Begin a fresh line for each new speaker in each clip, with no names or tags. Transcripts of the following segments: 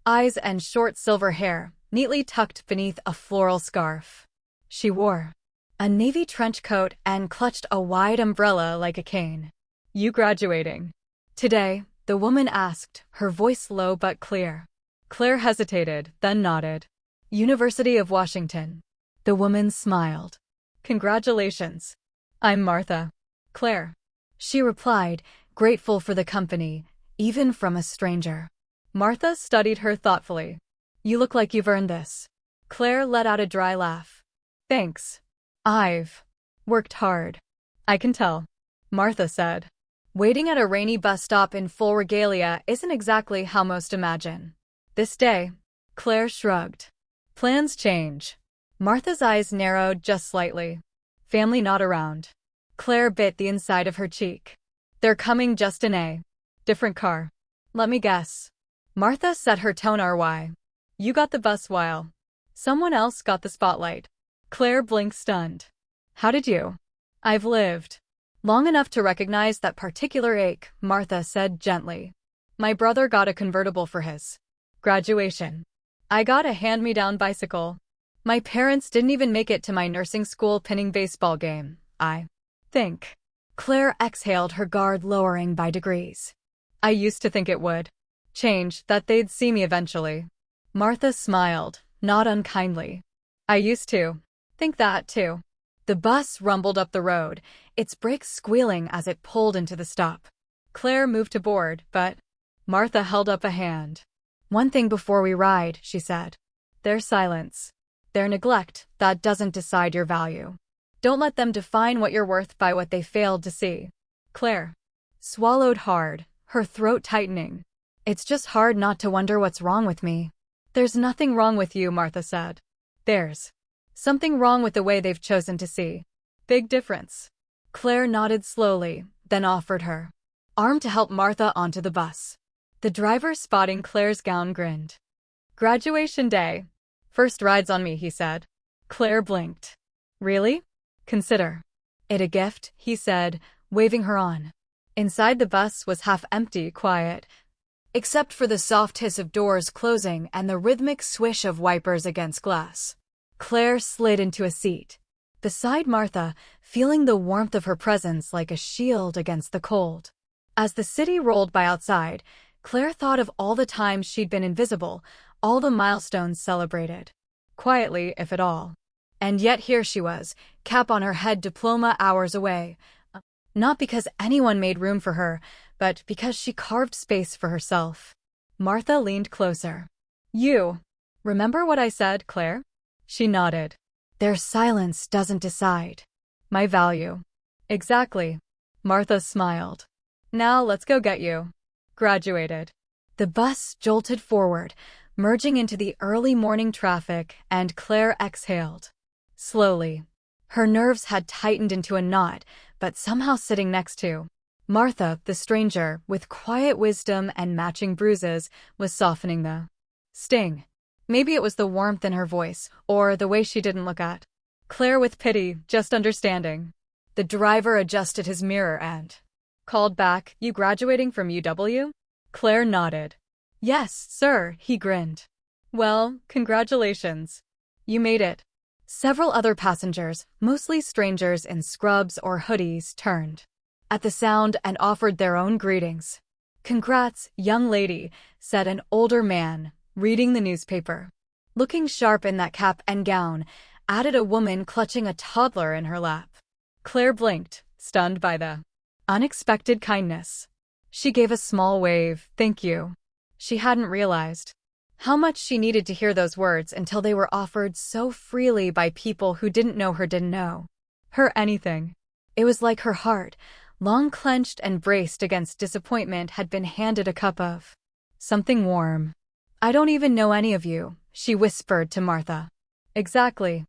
eyes and short silver hair, neatly tucked beneath a floral scarf. She wore a navy trench coat and clutched a wide umbrella like a cane. "You graduating today?" the woman asked, her voice low but clear. Claire hesitated, then nodded. "University of Washington." The woman smiled. "Congratulations. I'm Martha." "Claire," she replied, grateful for the company, even from a stranger. Martha studied her thoughtfully. "You look like you've earned this." Claire let out a dry laugh. "Thanks. I've worked hard." "I can tell," Martha said. Waiting at a rainy bus stop in full regalia isn't exactly how most imagine. This day, Claire shrugged. Plans change. Martha's eyes narrowed just slightly. "Family not around." Claire bit the inside of her cheek. "They're coming just in a different car." "Let me guess." Martha set her tone. "RY. You got the bus while someone else got the spotlight." Claire blinked, stunned. "How did you?" "I've lived long enough to recognize that particular ache," Martha said gently. "My brother got a convertible for his graduation. I got a hand-me-down bicycle. My parents didn't even make it to my nursing school pinning baseball game, I think." Claire exhaled, her guard lowering by degrees. "I used to think it would change, that they'd see me eventually." Martha smiled, not unkindly. "I used to think that too." The bus rumbled up the road, its brakes squealing as it pulled into the stop. Claire moved to board, but Martha held up a hand. "One thing before we ride," she said. "Their silence, their neglect, that doesn't decide your value. Don't let them define what you're worth by what they failed to see." Claire swallowed hard, her throat tightening. "It's just hard not to wonder what's wrong with me." "There's nothing wrong with you," Martha said. "There's something wrong with the way they've chosen to see." "Big difference." Claire nodded slowly, then offered her arm to help Martha onto the bus. The driver, spotting Claire's gown, grinned. "Graduation day. First ride's on me," he said. Claire blinked. "Really? Consider it a gift," he said, waving her on. Inside, the bus was half empty, quiet, except for the soft hiss of doors closing and the rhythmic swish of wipers against glass. Claire slid into a seat beside Martha, feeling the warmth of her presence like a shield against the cold. As the city rolled by outside, Claire thought of all the times she'd been invisible, all the milestones celebrated quietly, if at all. And yet here she was, cap on her head, diploma hours away. Not because anyone made room for her, but because she carved space for herself. Martha leaned closer. "You remember what I said, Claire?" She nodded. "Their silence doesn't decide my value." "Exactly." Martha smiled. "Now let's go get you graduated." The bus jolted forward, merging into the early morning traffic, and Claire exhaled slowly. Her nerves had tightened into a knot, but somehow sitting next to Martha, the stranger, with quiet wisdom and matching bruises, was softening the sting. Maybe it was the warmth in her voice, or the way she didn't look at Claire with pity, just understanding. The driver adjusted his mirror and called back, "You graduating from UW?" Claire nodded. "Yes, sir," he grinned. "Well, congratulations. You made it." Several other passengers, mostly strangers in scrubs or hoodies, turned at the sound and offered their own greetings. "Congrats, young lady," said an older man, reading the newspaper. Looking sharp in that cap and gown, added a woman clutching a toddler in her lap. Claire blinked, stunned by the unexpected kindness. She gave a small wave, "Thank you." She hadn't realized how much she needed to hear those words until they were offered so freely by people who didn't know her anything. It was like her heart, long clenched and braced against disappointment, had been handed a cup of something warm. "I don't even know any of you," she whispered to Martha. "Exactly,"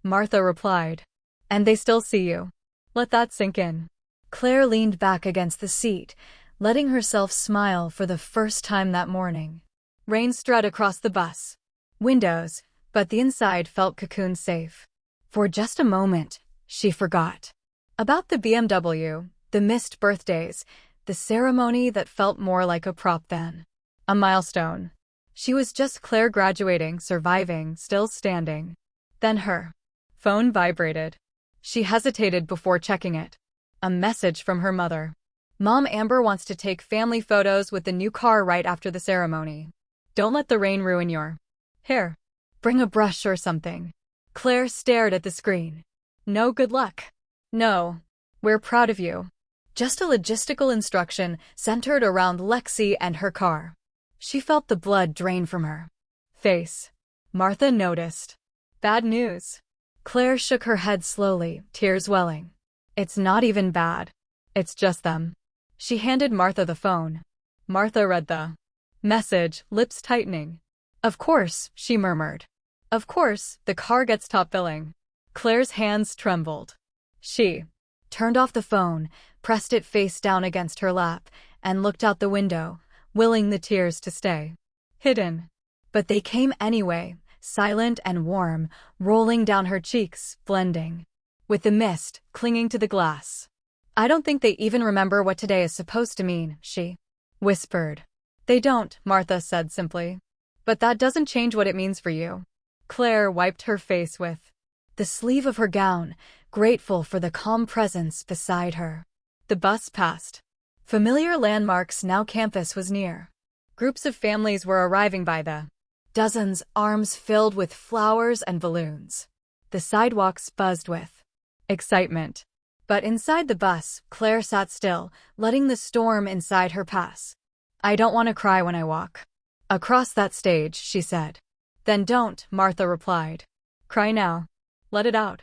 Martha replied. "And they still see you. Let that sink in." Claire leaned back against the seat, letting herself smile for the first time that morning. Rain strewed across the bus windows, but the inside felt cocoon safe. For just a moment, she forgot about the BMW, the missed birthdays, the ceremony that felt more like a prop than a milestone. She was just Claire graduating, surviving, still standing. Then her phone vibrated. She hesitated before checking it. A message from her mother. Mom, Amber wants to take family photos with the new car right after the ceremony. Don't let the rain ruin your hair. Bring a brush or something. Claire stared at the screen. No, good luck. No. We're proud of you. Just a logistical instruction centered around Lexi and her car. She felt the blood drain from her face. Martha noticed. Bad news. Claire shook her head slowly, tears welling. It's not even bad. It's just them. She handed Martha the phone. Martha read the message, lips tightening. Of course, she murmured. Of course, the car gets top billing. Claire's hands trembled. She turned off the phone, pressed it face down against her lap, and looked out the window, willing the tears to stay hidden. But they came anyway, silent and warm, rolling down her cheeks, blending with the mist clinging to the glass. I don't think they even remember what today is supposed to mean, she whispered. They don't, Martha said simply. But that doesn't change what it means for you. Claire wiped her face with the sleeve of her gown, grateful for the calm presence beside her. The bus passed familiar landmarks. Now campus was near. Groups of families were arriving by the dozens, arms filled with flowers and balloons. The sidewalks buzzed with excitement. But inside the bus, Claire sat still, letting the storm inside her pass. I don't want to cry when I walk across that stage, she said. Then don't, Martha replied. Cry now. Let it out.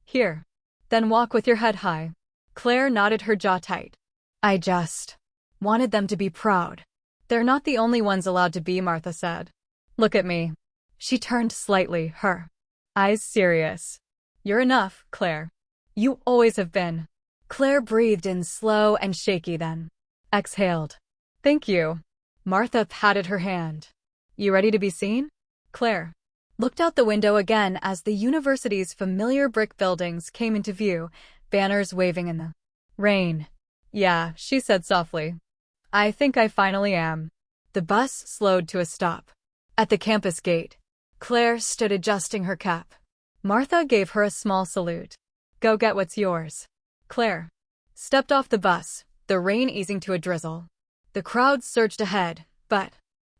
Here. Then walk with your head high. Claire nodded, her jaw tight. I just wanted them to be proud. They're not the only ones allowed to be, Martha said. Look at me. She turned slightly, her eyes serious. You're enough, Claire. You always have been. Claire breathed in slow and shaky, then exhaled. Thank you. Martha patted her hand. You ready to be seen? Claire looked out the window again as the university's familiar brick buildings came into view, banners waving in the rain. Yeah, she said softly. I think I finally am. The bus slowed to a stop. At the campus gate, Claire stood adjusting her cap. Martha gave her a small salute. Go get what's yours. Claire stepped off the bus, the rain easing to a drizzle. The crowd surged ahead, but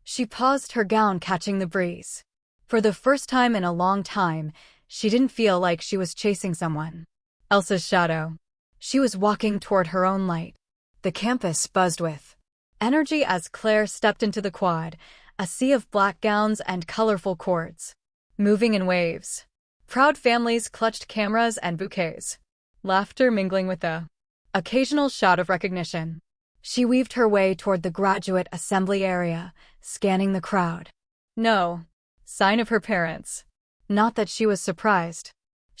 she paused, her gown catching the breeze. For the first time in a long time, she didn't feel like she was chasing someone else's shadow. She was walking toward her own light. The campus buzzed with energy as Claire stepped into the quad, a sea of black gowns and colorful cords, moving in waves. Proud families clutched cameras and bouquets, laughter mingling with the occasional shout of recognition. She weaved her way toward the graduate assembly area, scanning the crowd. No sign of her parents. Not that she was surprised.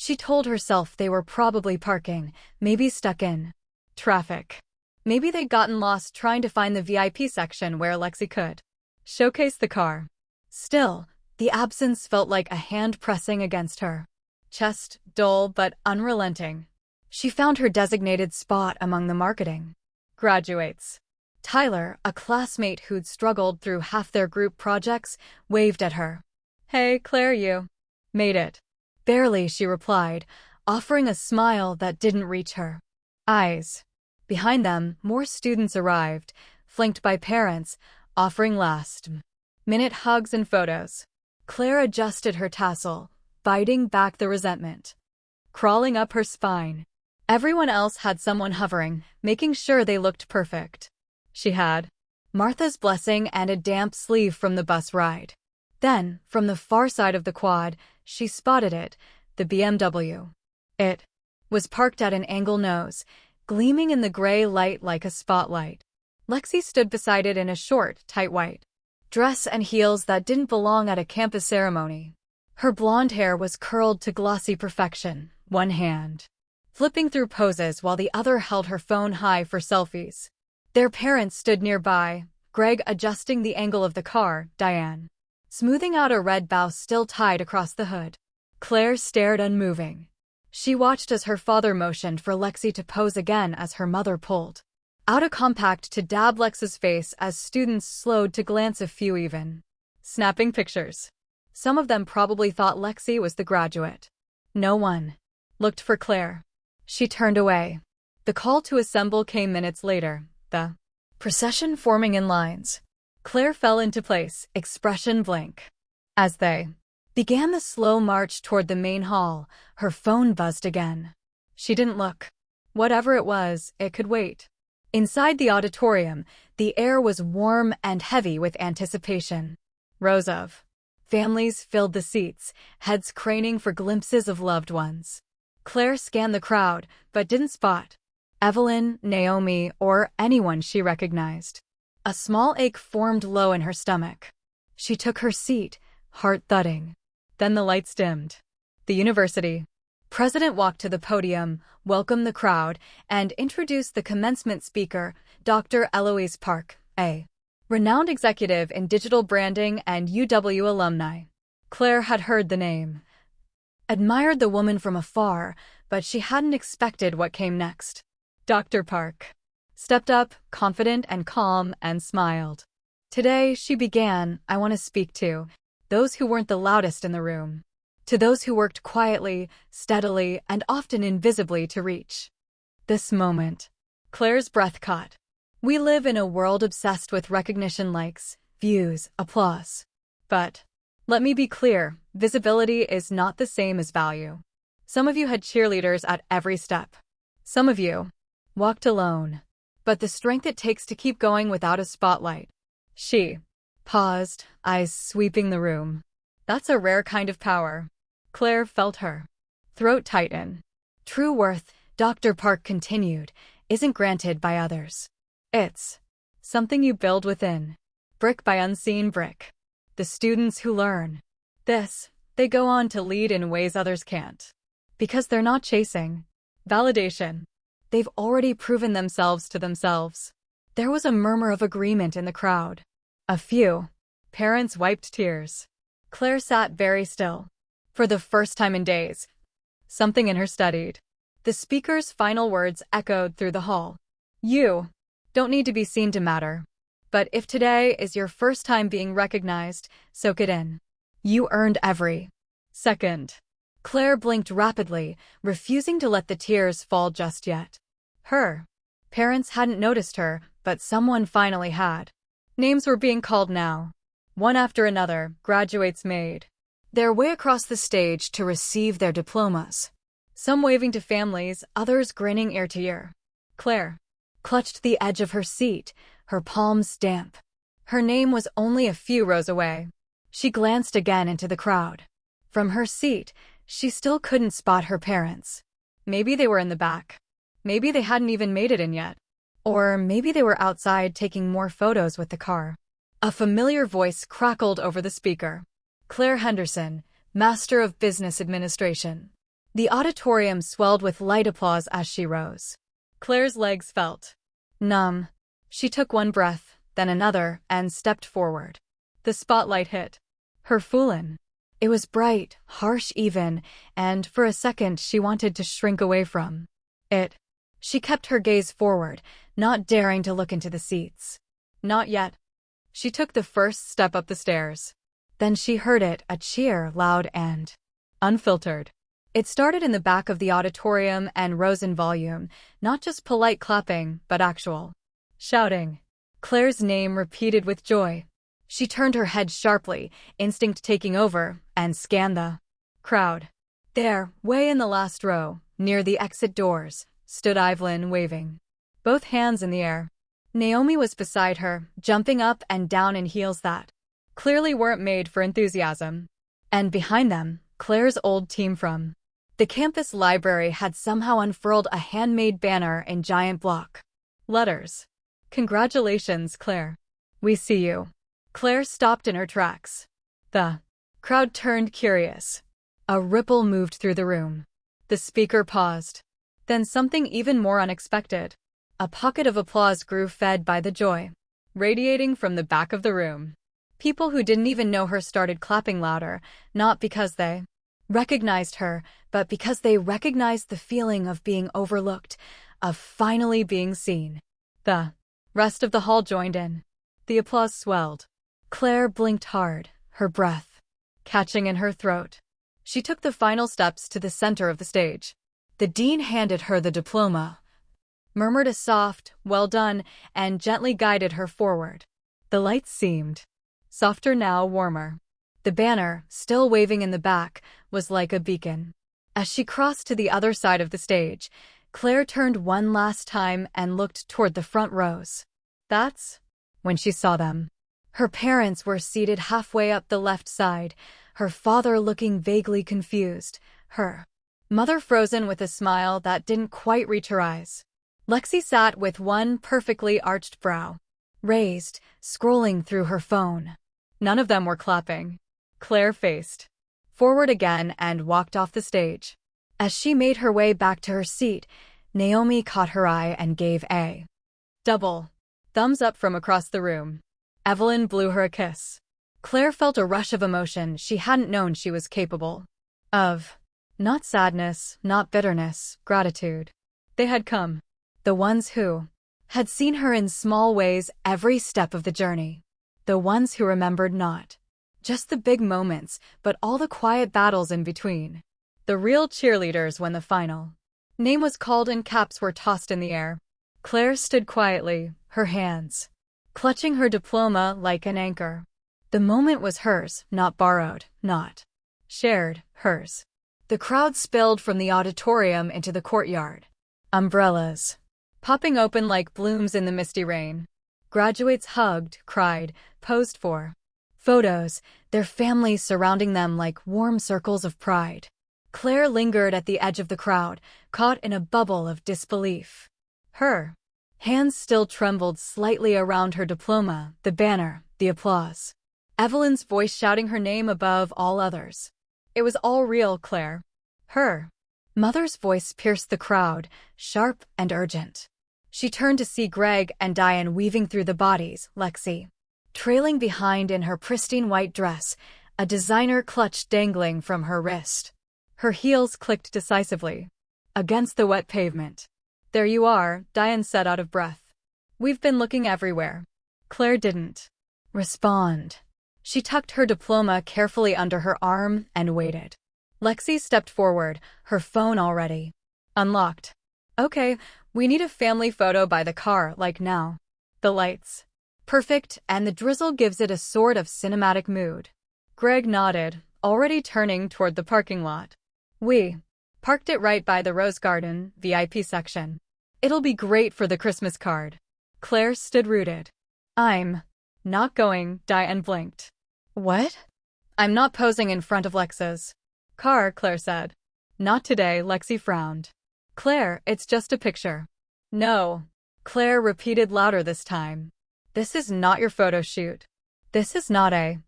She told herself they were probably parking, maybe stuck in traffic. Maybe they'd gotten lost trying to find the VIP section where Lexi could showcase the car. Still, the absence felt like a hand pressing against her chest, dull but unrelenting. She found her designated spot among the marketing graduates. Tyler, a classmate who'd struggled through half their group projects, waved at her. Hey, Claire, you made it. Barely, she replied, offering a smile that didn't reach her eyes. Behind them, more students arrived, flanked by parents, offering last-minute hugs and photos. Claire adjusted her tassel, biting back the resentment crawling up her spine. Everyone else had someone hovering, making sure they looked perfect. She had Martha's blessing and a damp sleeve from the bus ride. Then, from the far side of the quad, she spotted it, the BMW. It was parked at an angle nose, gleaming in the gray light like a spotlight. Lexi stood beside it in a short, tight white dress and heels that didn't belong at a campus ceremony. Her blonde hair was curled to glossy perfection, one hand flipping through poses while the other held her phone high for selfies. Their parents stood nearby, Greg adjusting the angle of the car, Diane smoothing out a red bow still tied across the hood. Claire stared unmoving. She watched as her father motioned for Lexi to pose again as her mother pulled out a compact to dab Lexi's face as students slowed to glance, a few even snapping pictures. Some of them probably thought Lexi was the graduate. No one looked for Claire. She turned away. The call to assemble came minutes later, the procession forming in lines. Claire fell into place, expression blank. As they began the slow march toward the main hall, her phone buzzed again. She didn't look. Whatever it was, it could wait. Inside the auditorium, the air was warm and heavy with anticipation. Rows of families filled the seats, heads craning for glimpses of loved ones. Claire scanned the crowd, but didn't spot Evelyn, Naomi, or anyone she recognized. A small ache formed low in her stomach. She took her seat, heart thudding. Then the lights dimmed. The university president walked to the podium, welcomed the crowd, and introduced the commencement speaker, Dr. Eloise Park, a renowned executive in digital branding and UW alumni. Claire had heard the name, admired the woman from afar, but she hadn't expected what came next. Dr. Park stepped up, confident and calm, and smiled. Today, she began, I want to speak to those who weren't the loudest in the room. To those who worked quietly, steadily, and often invisibly to reach this moment. Claire's breath caught. We live in a world obsessed with recognition, likes, views, applause. But let me be clear, visibility is not the same as value. Some of you had cheerleaders at every step. Some of you walked alone. But the strength it takes to keep going without a spotlight. She paused, eyes sweeping the room. That's a rare kind of power. Claire felt her throat tighten. True worth, Dr. Park continued, isn't granted by others. It's something you build within, brick by unseen brick. The students who learn this, they go on to lead in ways others can't. Because they're not chasing validation. They've already proven themselves to themselves. There was a murmur of agreement in the crowd. A few parents wiped tears. Claire sat very still. For the first time in days, something in her steadied. The speaker's final words echoed through the hall. You don't need to be seen to matter. But if today is your first time being recognized, soak it in. You earned every second. Claire blinked rapidly, refusing to let the tears fall just yet. Her parents hadn't noticed her, but someone finally had. Names were being called now. One after another, graduates made their way across the stage to receive their diplomas. Some waving to families, others grinning ear to ear. Claire clutched the edge of her seat, her palms damp. Her name was only a few rows away. She glanced again into the crowd. From her seat, she still couldn't spot her parents. Maybe they were in the back. Maybe they hadn't even made it in yet. Or maybe they were outside taking more photos with the car. A familiar voice crackled over the speaker. Claire Henderson, Master of Business Administration. The auditorium swelled with light applause as she rose. Claire's legs felt numb. She took one breath, then another, and stepped forward. The spotlight hit her full. It was bright, harsh even, and for a second she wanted to shrink away from it. She kept her gaze forward, not daring to look into the seats. Not yet. She took the first step up the stairs. Then she heard it, a cheer, loud and unfiltered. It started in the back of the auditorium and rose in volume, not just polite clapping, but actual shouting. Claire's name repeated with joy. She turned her head sharply, instinct taking over, and scanned the crowd. There, way in the last row, near the exit doors, stood Evelyn, waving both hands in the air. Naomi was beside her, jumping up and down in heels that clearly weren't made for enthusiasm. And behind them, Claire's old team from the campus library had somehow unfurled a handmade banner in giant block letters. Congratulations, Claire. We see you. Claire stopped in her tracks. The crowd turned curious. A ripple moved through the room. The speaker paused. Then something even more unexpected. A pocket of applause grew, fed by the joy radiating from the back of the room. People who didn't even know her started clapping louder, not because they recognized her, but because they recognized the feeling of being overlooked, of finally being seen. The rest of the hall joined in. The applause swelled. Claire blinked hard, her breath catching in her throat. She took the final steps to the center of the stage. The dean handed her the diploma, murmured a soft, "Well done," and gently guided her forward. The lights seemed softer now, warmer. The banner, still waving in the back, was like a beacon. As she crossed to the other side of the stage, Claire turned one last time and looked toward the front rows. That's when she saw them. Her parents were seated halfway up the left side, her father looking vaguely confused, her mother frozen with a smile that didn't quite reach her eyes. Lexi sat with one perfectly arched brow raised, scrolling through her phone. None of them were clapping. Claire faced forward again and walked off the stage. As she made her way back to her seat, Naomi caught her eye and gave a double thumbs up from across the room. Evelyn blew her a kiss. Claire felt a rush of emotion she hadn't known she was capable of. Not sadness, not bitterness, gratitude. They had come. The ones who had seen her in small ways every step of the journey. The ones who remembered not just the big moments, but all the quiet battles in between. The real cheerleaders when the final name was called and caps were tossed in the air. Claire stood quietly, her hands clutching her diploma like an anchor. The moment was hers, not borrowed, not shared, hers. The crowd spilled from the auditorium into the courtyard. Umbrellas popping open like blooms in the misty rain. Graduates hugged, cried, posed for photos, their families surrounding them like warm circles of pride. Claire lingered at the edge of the crowd, caught in a bubble of disbelief. Her hands still trembled slightly around her diploma, the banner, the applause. Evelyn's voice shouting her name above all others. It was all real, Claire. Her mother's voice pierced the crowd, sharp and urgent. She turned to see Greg and Diane weaving through the bodies, Lexi trailing behind in her pristine white dress, a designer clutch dangling from her wrist. Her heels clicked decisively against the wet pavement. "There you are," Diane said out of breath. "We've been looking everywhere." Claire didn't respond. She tucked her diploma carefully under her arm and waited. Lexi stepped forward, her phone already unlocked. "Okay, we need a family photo by the car, like now." The lights perfect, and the drizzle gives it a sort of cinematic mood. Greg nodded, already turning toward the parking lot. "We parked it right by the Rose Garden, VIP section. It'll be great for the Christmas card." Claire stood rooted. "I'm not going," Diane blinked. "What?" "I'm not posing in front of Lex's car," Claire said. "Not today," Lexi frowned. "Claire, it's just a picture." "No," Claire repeated louder this time. "This is not your photo shoot. This is not a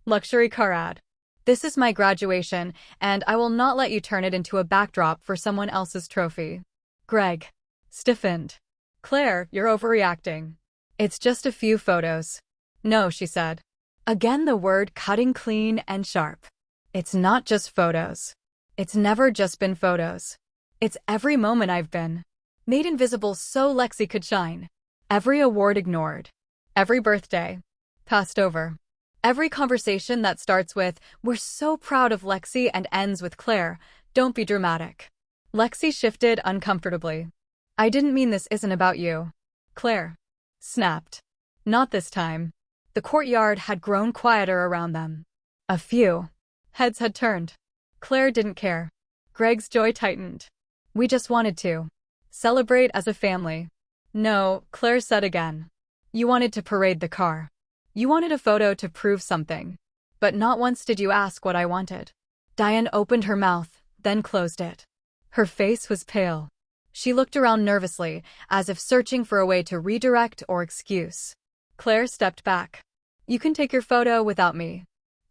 luxury car ad. This is my graduation, and I will not let you turn it into a backdrop for someone else's trophy." Greg stiffened. "Claire, you're overreacting. It's just a few photos." "No," she said. Again the word cutting clean and sharp. "It's not just photos. It's never just been photos. It's every moment I've been made invisible so Lexi could shine. Every award ignored. Every birthday passed over. Every conversation that starts with, 'We're so proud of Lexi,' and ends with, 'Claire, don't be dramatic.'" Lexi shifted uncomfortably. "I didn't mean this isn't about you." Claire snapped. "Not this time." The courtyard had grown quieter around them. A few heads had turned. Claire didn't care. Greg's jaw tightened. "We just wanted to celebrate as a family." "No," Claire said again. "You wanted to parade the car. You wanted a photo to prove something. But not once did you ask what I wanted." Diane opened her mouth, then closed it. Her face was pale. She looked around nervously, as if searching for a way to redirect or excuse. Claire stepped back. "You can take your photo without me.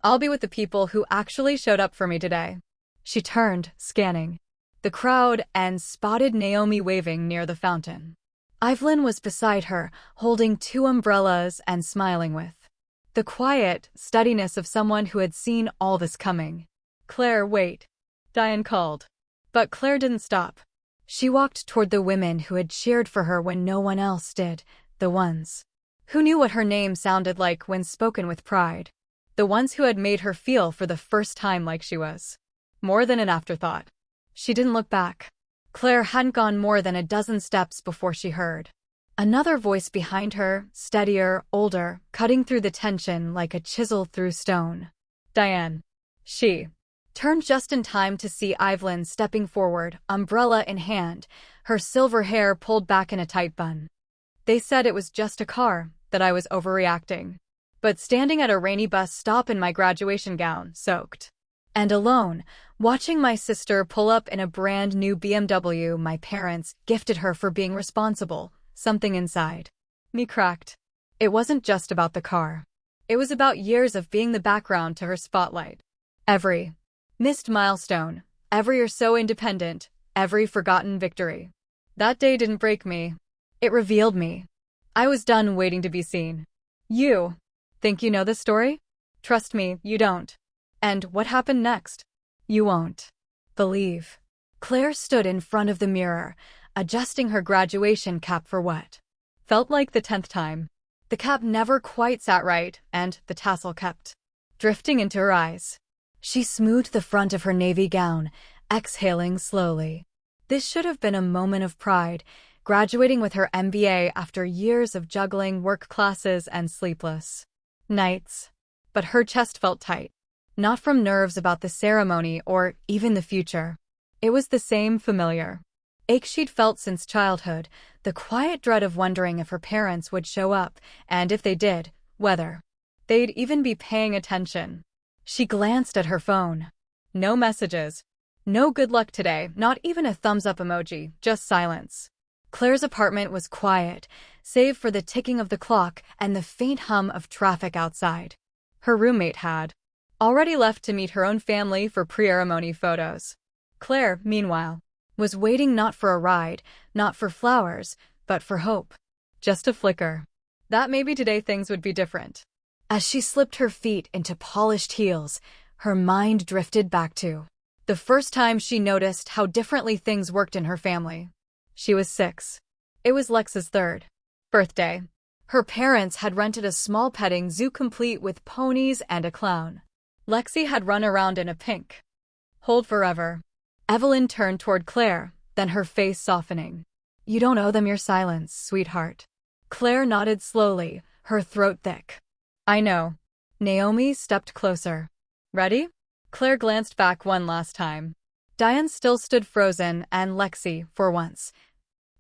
I'll be with the people who actually showed up for me today." She turned, scanning the crowd, and spotted Naomi waving near the fountain. Evelyn was beside her, holding two umbrellas and smiling with the quiet steadiness of someone who had seen all this coming. "Claire, wait," Diane called. But Claire didn't stop. She walked toward the women who had cheered for her when no one else did, the ones who knew what her name sounded like when spoken with pride. The ones who had made her feel for the first time like she was more than an afterthought. She didn't look back. Claire hadn't gone more than a dozen steps before she heard another voice behind her, steadier, older, cutting through the tension like a chisel through stone. Diane. She turned just in time to see Evelyn stepping forward, umbrella in hand, her silver hair pulled back in a tight bun. They said it was just a car, that I was overreacting. But standing at a rainy bus stop in my graduation gown, soaked and alone, watching my sister pull up in a brand new BMW my parents gifted her for being responsible, something inside me cracked. It wasn't just about the car. It was about years of being the background to her spotlight. Every missed milestone, every "you're so independent," every forgotten victory. That day didn't break me. It revealed me. I was done waiting to be seen. You think you know the story? Trust me, you don't. And what happened next? You won't believe. Claire stood in front of the mirror, adjusting her graduation cap for what felt like the 10th time. The cap never quite sat right, and the tassel kept drifting into her eyes. She smoothed the front of her navy gown, exhaling slowly. This should have been a moment of pride, graduating with her MBA after years of juggling work classes and sleepless nights. But her chest felt tight. Not from nerves about the ceremony or even the future. It was the same familiar ache she'd felt since childhood, the quiet dread of wondering if her parents would show up, and if they did, whether they'd even be paying attention. She glanced at her phone. No messages. No good luck today, not even a thumbs-up emoji, just silence. Claire's apartment was quiet, save for the ticking of the clock and the faint hum of traffic outside. Her roommate had already left to meet her own family for pre-ceremony photos. Claire, meanwhile, was waiting not for a ride, not for flowers, but for hope. Just a flicker. That maybe today things would be different. As she slipped her feet into polished heels, her mind drifted back to the first time she noticed how differently things worked in her family. She was 6. It was Lex's 3rd birthday. Her parents had rented a small petting zoo complete with ponies and a clown. Lexi had run around in a pink hold forever. Evelyn turned toward Claire, then her face softening. You don't owe them your silence, sweetheart. Claire nodded slowly, her throat thick. I know. Naomi stepped closer. Ready? Claire glanced back one last time. Diane still stood frozen, and Lexi, for once,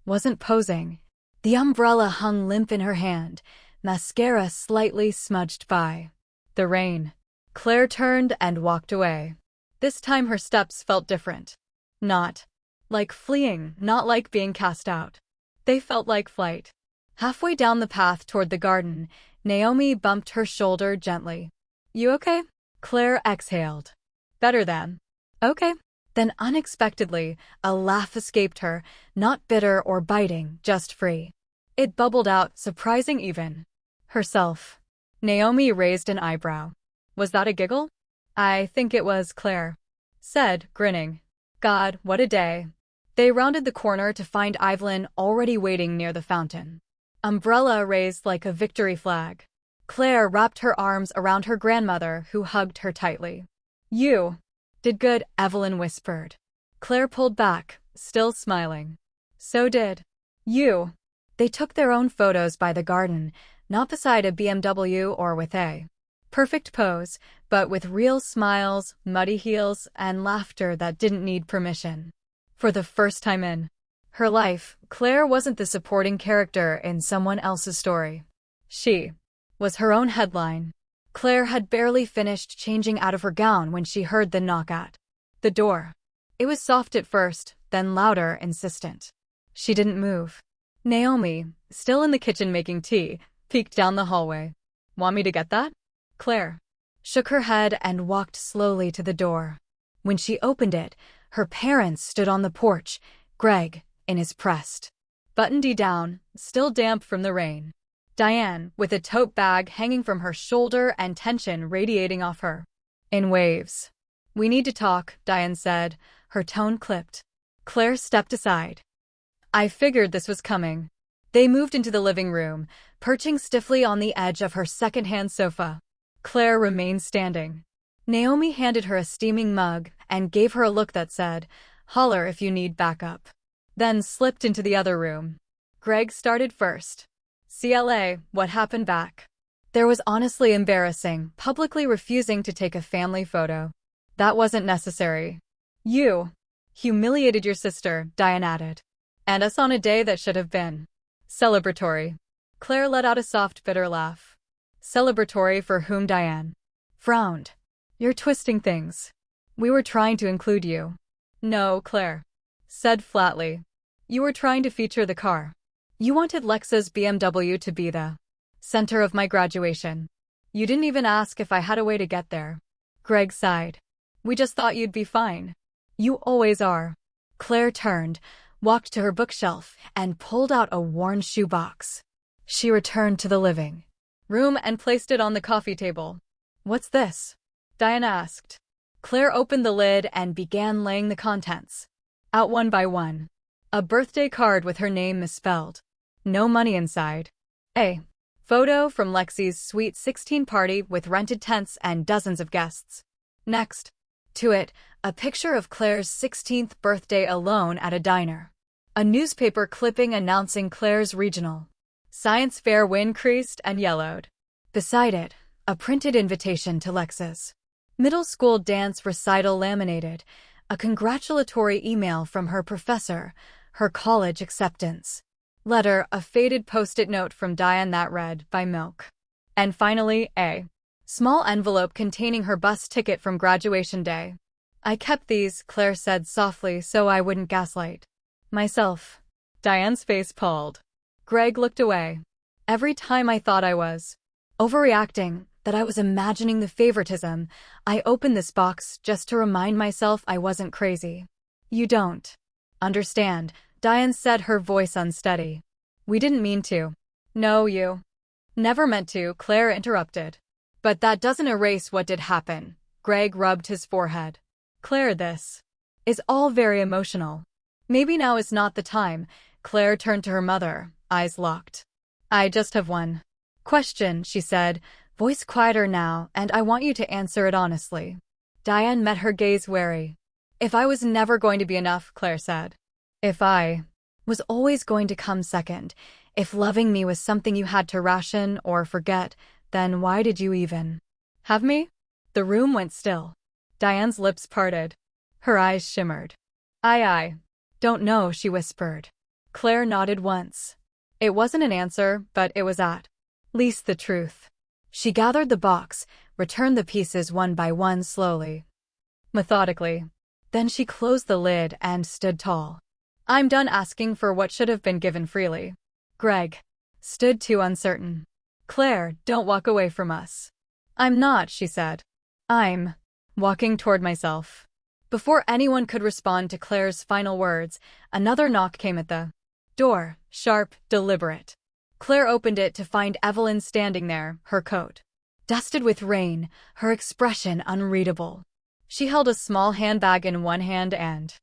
wasn't posing. The umbrella hung limp in her hand, mascara slightly smudged by the rain. Claire turned and walked away. This time her steps felt different. Not like fleeing, not like being cast out. They felt like flight. Halfway down the path toward the garden, Naomi bumped her shoulder gently. You okay? Claire exhaled. Better than. Okay. Then unexpectedly, a laugh escaped her, not bitter or biting, just free. It bubbled out, surprising even herself. Naomi raised an eyebrow. Was that a giggle? I think it was, Claire said, grinning. God, what a day. They rounded the corner to find Evelyn already waiting near the fountain. Umbrella raised like a victory flag. Claire wrapped her arms around her grandmother, who hugged her tightly. You did good, Evelyn whispered. Claire pulled back, still smiling. So did you. They took their own photos by the garden, not beside a BMW or with a perfect pose, but with real smiles, muddy heels, and laughter that didn't need permission. For the first time in her life, Claire wasn't the supporting character in someone else's story. She was her own headline. Claire had barely finished changing out of her gown when she heard the knock at the door. It was soft at first, then louder, insistent. She didn't move. Naomi, still in the kitchen making tea, peeked down the hallway. Want me to get that? Claire shook her head and walked slowly to the door. When she opened it, her parents stood on the porch, Greg, in his pressed button-tee down, still damp from the rain. Diane, with a tote bag hanging from her shoulder and tension radiating off her. In waves. We need to talk, Diane said, her tone clipped. Claire stepped aside. I figured this was coming. They moved into the living room, perching stiffly on the edge of her second-hand sofa. Claire remained standing. Naomi handed her a steaming mug and gave her a look that said, "Holler if you need backup." Then slipped into the other room. Greg started first. "CLA, what happened back?" There was honestly embarrassing, publicly refusing to take a family photo. "That wasn't necessary. You humiliated your sister," Diane added. "And us on a day that should have been celebratory." Claire let out a soft, bitter laugh. "Celebratory for whom?" Diane frowned. "You're twisting things. We were trying to include you." "No," Claire said flatly. "You were trying to feature the car. You wanted Lexa's BMW to be the center of my graduation. You didn't even ask if I had a way to get there." Greg sighed. "We just thought you'd be fine. You always are." Claire turned, walked to her bookshelf, and pulled out a worn shoebox. She returned to the living room and placed it on the coffee table. "What's this?" Diane asked. Claire opened the lid and began laying the contents out one by one. A birthday card with her name misspelled. No money inside. A photo from Lexi's Sweet 16 party with rented tents and dozens of guests. Next to it, a picture of Claire's 16th birthday alone at a diner. A newspaper clipping announcing Claire's regional science fair win creased and yellowed. Beside it, a printed invitation to Lexa's middle school dance recital laminated, a congratulatory email from her professor, her college acceptance letter, a faded post-it note from Diane that read, "Buy milk." And finally, a small envelope containing her bus ticket from graduation day. "I kept these," Claire said softly, "so I wouldn't gaslight myself." Diane's face palled. Greg looked away. "Every time I thought I was overreacting, that I was imagining the favoritism, I opened this box just to remind myself I wasn't crazy." "You don't understand," Diane said, her voice unsteady. "We didn't mean to." "No, you never meant to," Claire interrupted. "But that doesn't erase what did happen." Greg rubbed his forehead. "Claire, this is all very emotional. Maybe now is not the time." Claire turned to her mother, eyes locked. "I just have one question," she said, voice quieter now, "and I want you to answer it honestly." Diane met her gaze wary. "If I was never going to be enough," Claire said. "If I was always going to come second, if loving me was something you had to ration or forget, then why did you even have me?" The room went still. Diane's lips parted. Her eyes shimmered. I don't know," she whispered. Claire nodded once. It wasn't an answer, but it was at least the truth. She gathered the box, returned the pieces one by one slowly, methodically. Then she closed the lid and stood tall. "I'm done asking for what should have been given freely." Greg stood too uncertain. "Claire, don't walk away from us." "I'm not," she said. "I'm walking toward myself." Before anyone could respond to Claire's final words, another knock came at the door, sharp, deliberate. Claire opened it to find Evelyn standing there, her coat dusted with rain, her expression unreadable. She held a small handbag in one hand and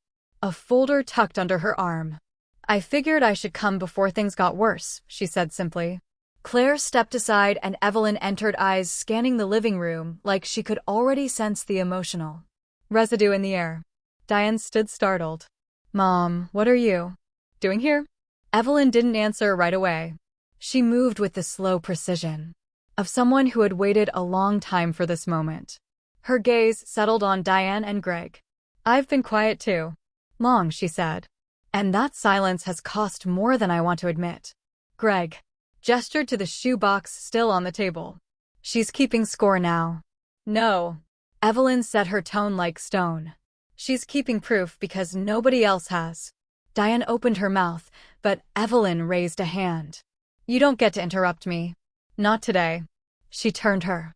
a folder tucked under her arm. "I figured I should come before things got worse," she said simply. Claire stepped aside and Evelyn entered, eyes scanning the living room like she could already sense the emotional residue in the air. Diane stood startled. "Mom, what are you doing here?" Evelyn didn't answer right away. She moved with the slow precision of someone who had waited a long time for this moment. Her gaze settled on Diane and Greg. "I've been quiet too long," she said. "And that silence has cost more than I want to admit." Greg gestured to the shoebox still on the table. "She's keeping score now." "No," Evelyn said, her tone like stone. "She's keeping proof because nobody else has." Diane opened her mouth, but Evelyn raised a hand. "You don't get to interrupt me. Not today." She turned her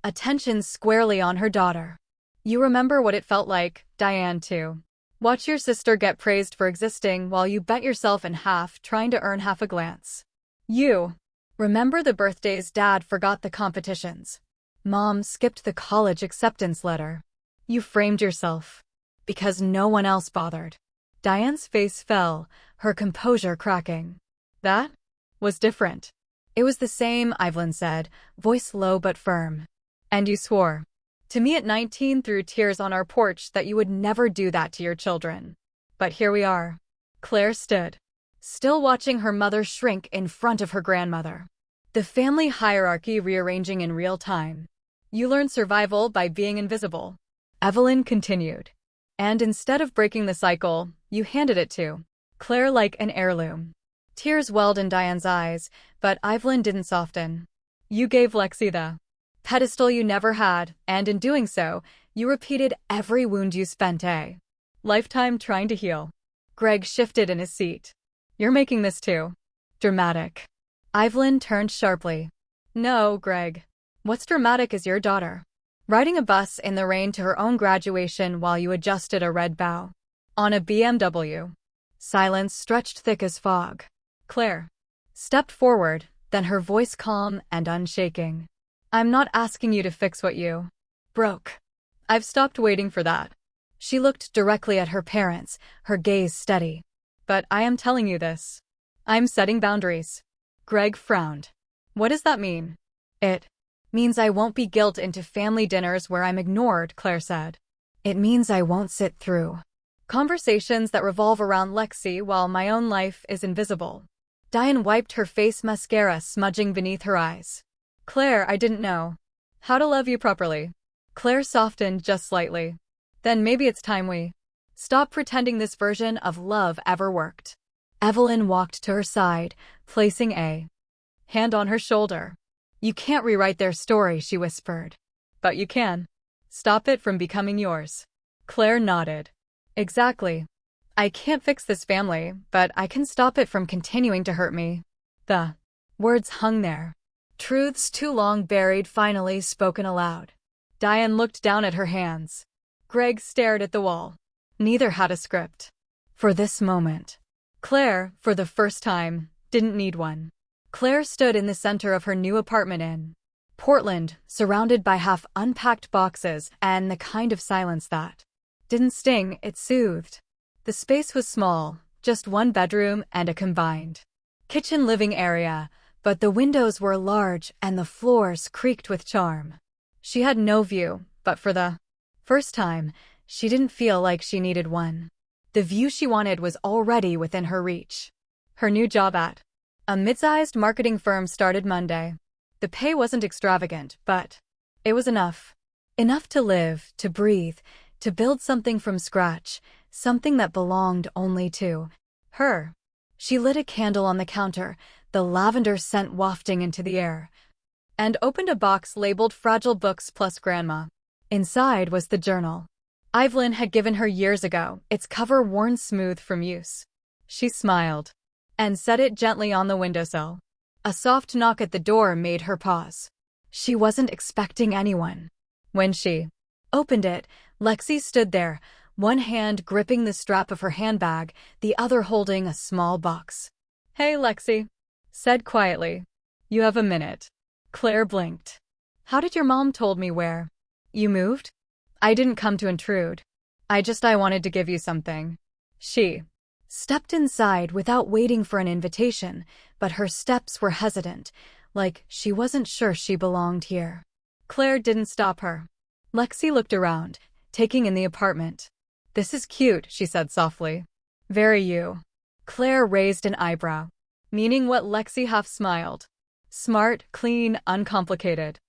attention squarely on her daughter. "You remember what it felt like, Diane, to watch your sister get praised for existing while you bent yourself in half trying to earn half a glance. You remember the birthdays Dad forgot, the competitions Mom skipped, the college acceptance letter. You framed yourself because no one else bothered." Diane's face fell, her composure cracking. "That was different." "It was the same," Evelyn said, voice low but firm. And you swore to me at 19 through tears on our porch that you would never do that to your children. But here we are. Claire stood, still watching her mother shrink in front of her grandmother. The family hierarchy rearranging in real time. You learn survival by being invisible. Evelyn continued. And instead of breaking the cycle, you handed it to Claire like an heirloom. Tears welled in Diane's eyes, but Evelyn didn't soften. You gave Lexi the pedestal you never had, and in doing so, you repeated every wound you spent a lifetime trying to heal. Greg shifted in his seat. You're making this too dramatic. Evelyn turned sharply. No, Greg. What's dramatic is your daughter riding a bus in the rain to her own graduation while you adjusted a red bow on a BMW. Silence stretched thick as fog. Claire stepped forward, then her voice calm and unshaking. I'm not asking you to fix what you broke. I've stopped waiting for that. She looked directly at her parents, her gaze steady. But I am telling you this. I'm setting boundaries. Greg frowned. What does that mean? It means I won't be guilt into family dinners where I'm ignored, Claire said. It means I won't sit through conversations that revolve around Lexi while my own life is invisible. Diane wiped her face, mascara smudging beneath her eyes. Claire, I didn't know how to love you properly. Claire softened just slightly. Then maybe it's time we stop pretending this version of love ever worked. Evelyn walked to her side, placing a hand on her shoulder. You can't rewrite their story, she whispered. But you can stop it from becoming yours. Claire nodded. Exactly. I can't fix this family, but I can stop it from continuing to hurt me. The words hung there. Truths too long buried, finally spoken aloud. Diane looked down at her hands. Greg stared at the wall. Neither had a script for this moment. Claire, for the first time, didn't need one. Claire stood in the center of her new apartment in Portland, surrounded by half-unpacked boxes and the kind of silence that didn't sting, it soothed. The space was small, just one bedroom and a combined kitchen-living area, but the windows were large and the floors creaked with charm. She had no view, but for the first time, she didn't feel like she needed one. The view she wanted was already within her reach. Her new job at a mid-sized marketing firm started Monday. The pay wasn't extravagant, but it was enough. Enough to live, to breathe, to build something from scratch, something that belonged only to her. She lit a candle on the counter, the lavender scent wafting into the air, and opened a box labeled Fragile Books Plus Grandma. Inside was the journal Evelyn had given her years ago, its cover worn smooth from use. She smiled and set it gently on the windowsill. A soft knock at the door made her pause. She wasn't expecting anyone. When she opened it, Lexi stood there, one hand gripping the strap of her handbag, the other holding a small box. Hey, Lexi, said quietly. You have a minute. Claire blinked. How did your mom told me where you moved? I didn't come to intrude. I wanted to give you something. She stepped inside without waiting for an invitation, but her steps were hesitant, like she wasn't sure she belonged here. Claire didn't stop her. Lexi looked around, taking in the apartment. This is cute, she said softly. Very you. Claire raised an eyebrow, meaning what Lexi half smiled. Smart, clean, uncomplicated.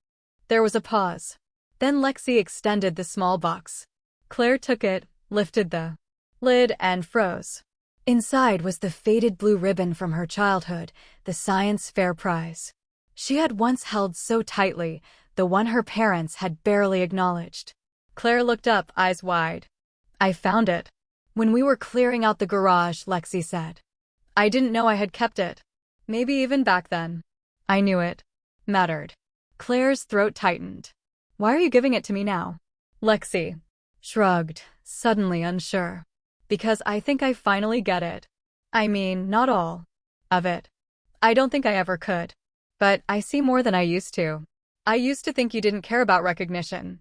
There was a pause. Then Lexi extended the small box. Claire took it, lifted the lid, and froze. Inside was the faded blue ribbon from her childhood, the science fair prize she had once held so tightly, the one her parents had barely acknowledged. Claire looked up, eyes wide. I found it when we were clearing out the garage, Lexi said. I didn't know I had kept it. Maybe even back then. I knew it mattered. Claire's throat tightened. Why are you giving it to me now? Lexi shrugged, suddenly unsure. Because I think I finally get it. I mean, not all of it. I don't think I ever could. But I see more than I used to. I used to think you didn't care about recognition,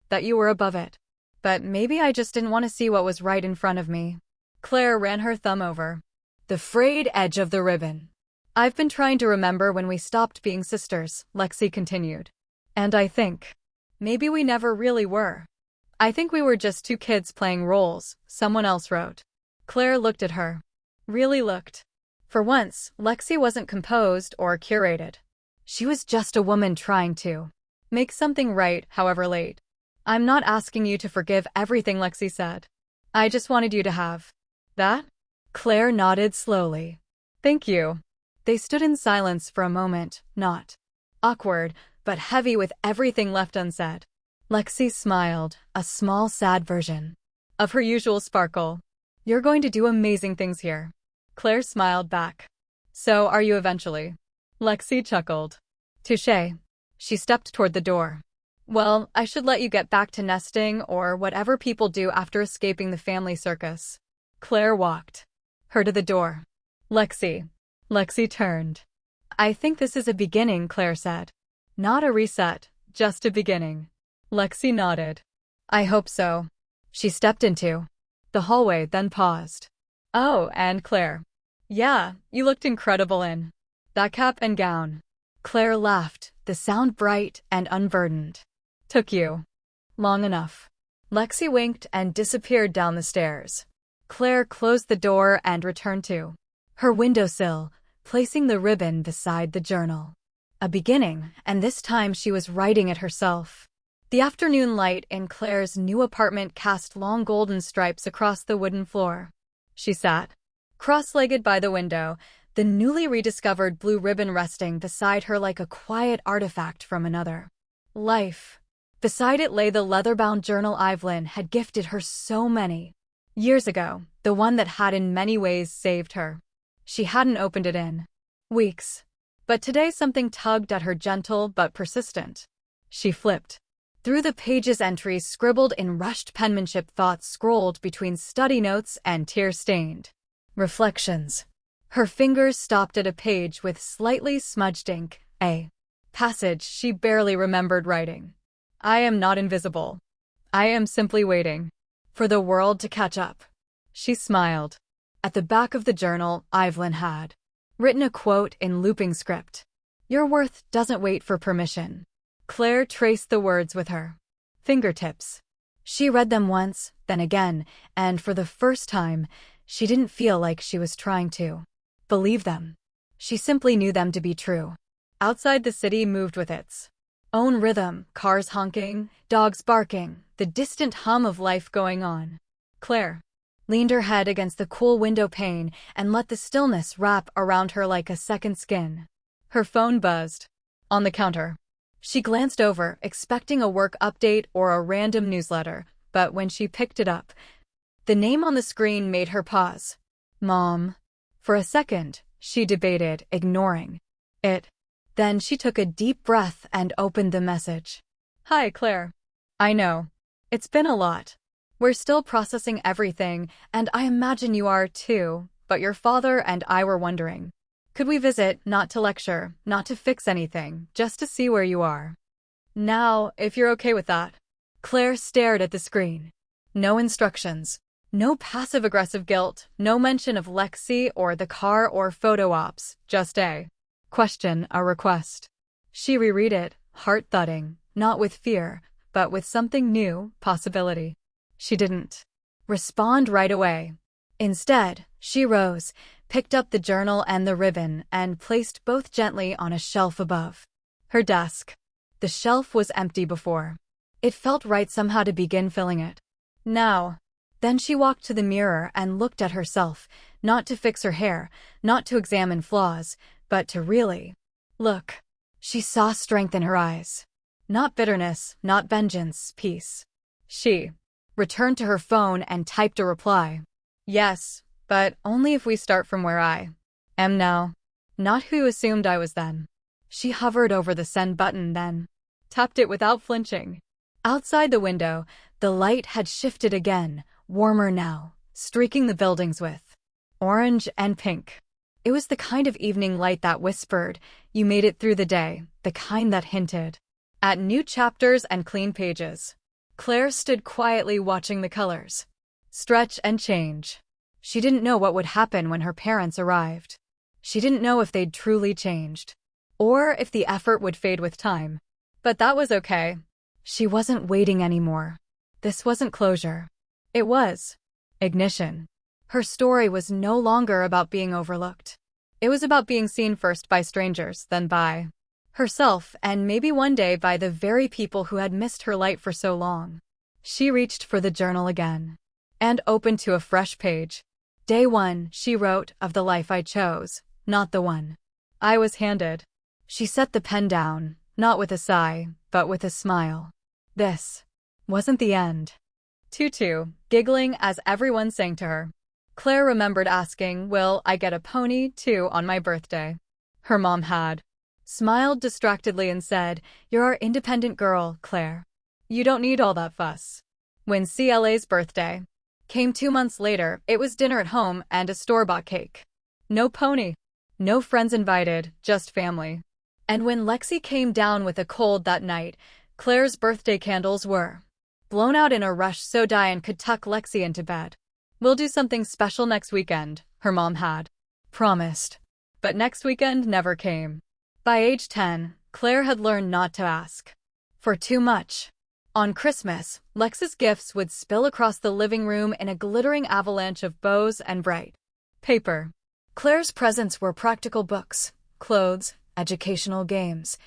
that you were above it. But maybe I just didn't want to see what was right in front of me. Claire ran her thumb over the frayed edge of the ribbon. I've been trying to remember when we stopped being sisters, Lexi continued. And I think Maybe we never really were. I think we were just two kids playing roles, someone else wrote. Claire looked at her. Really looked. For once, Lexi wasn't composed or curated. She was just a woman trying to make something right, however late. I'm not asking you to forgive everything Lexi said. I just wanted you to have that? Claire nodded slowly. Thank you. They stood in silence for a moment, not awkward, but heavy with everything left unsaid. Lexi smiled, a small sad version of her usual sparkle. You're going to do amazing things here. Claire smiled back. So are you eventually? Lexi chuckled. Touché. She stepped toward the door. Well, I should let you get back to nesting or whatever people do after escaping the family circus. Claire walked her to the door. Lexi. Lexi turned. I think this is a beginning, Claire said. Not a reset, just a beginning. Lexi nodded. I hope so. She stepped into the hallway, then paused. Oh, and Claire. Yeah, you looked incredible in that cap and gown. Claire laughed, the sound bright and unburdened. Took you long enough. Lexi winked and disappeared down the stairs. Claire closed the door and returned to her windowsill, placing the ribbon beside the journal. A beginning, and this time she was writing it herself. The afternoon light in Claire's new apartment cast long golden stripes across the wooden floor. She sat cross-legged by the window, the newly rediscovered blue ribbon resting beside her like a quiet artifact from another life. Beside it lay the leather-bound journal Evelyn had gifted her so many years ago, the one that had in many ways saved her. She hadn't opened it in weeks, but today something tugged at her, gentle but persistent. She flipped through the pages, entries scribbled in rushed penmanship, thoughts scrolled between study notes and tear-stained reflections. Her fingers stopped at a page with slightly smudged ink, a passage she barely remembered writing. I am not invisible. I am simply waiting for the world to catch up. She smiled. At the back of the journal, Evelyn had written a quote in looping script. Your worth doesn't wait for permission. Claire traced the words with her fingertips. She read them once, then again, and for the first time, she didn't feel like she was trying to believe them. She simply knew them to be true. Outside, the city moved with its own rhythm, cars honking, dogs barking, the distant hum of life going on. Claire leaned her head against the cool window pane and let the stillness wrap around her like a second skin. Her phone buzzed on the counter. She glanced over, expecting a work update or a random newsletter, but when she picked it up, the name on the screen made her pause. Mom. For a second, she debated, ignoring it. Then she took a deep breath and opened the message. Hi, Claire. I know. It's been a lot. We're still processing everything, and I imagine you are too, but your father and I were wondering. Could we visit, not to lecture, not to fix anything, just to see where you are? Now, if you're okay with that. Claire stared at the screen. No instructions. No passive-aggressive guilt, no mention of Lexi or the car or photo ops, just a question, a request. She reread it, heart thudding, not with fear, but with something new, possibility. She didn't respond right away. Instead, she rose, picked up the journal and the ribbon, and placed both gently on a shelf above her desk. The shelf was empty before. It felt right somehow to begin filling it. Now. Then she walked to the mirror and looked at herself, not to fix her hair, not to examine flaws, but to really look. She saw strength in her eyes. Not bitterness, not vengeance, peace. She returned to her phone and typed a reply. Yes, but only if we start from where I am now. Not who you assumed I was then. She hovered over the send button, then tapped it without flinching. Outside the window, the light had shifted again, warmer now, streaking the buildings with orange and pink. It was the kind of evening light that whispered, you made it through the day, the kind that hinted at new chapters and clean pages. Claire stood quietly watching the colors stretch and change. She didn't know what would happen when her parents arrived. She didn't know if they'd truly changed, or if the effort would fade with time. But that was okay. She wasn't waiting anymore. This wasn't closure. It was ignition. Her story was no longer about being overlooked. It was about being seen first by strangers, then by herself, and maybe one day by the very people who had missed her light for so long. She reached for the journal again and opened to a fresh page. Day 1, she wrote, of the life I chose, not the one I was handed. She set the pen down, not with a sigh, but with a smile. This wasn't the end. Tutu, giggling as everyone sang to her. Claire remembered asking, "Will I get a pony, too, on my birthday?" Her mom had smiled distractedly and said, "You're our independent girl, Claire. You don't need all that fuss." When CLA's birthday came 2 months later, it was dinner at home and a store-bought cake. No pony. No friends invited, just family. And when Lexi came down with a cold that night, Claire's birthday candles were blown out in a rush so Diane could tuck Lexi into bed. "We'll do something special next weekend," her mom had promised. But next weekend never came. By age 10, Claire had learned not to ask for too much. On Christmas, Lexi's gifts would spill across the living room in a glittering avalanche of bows and bright paper. Claire's presents were practical books, clothes, educational games.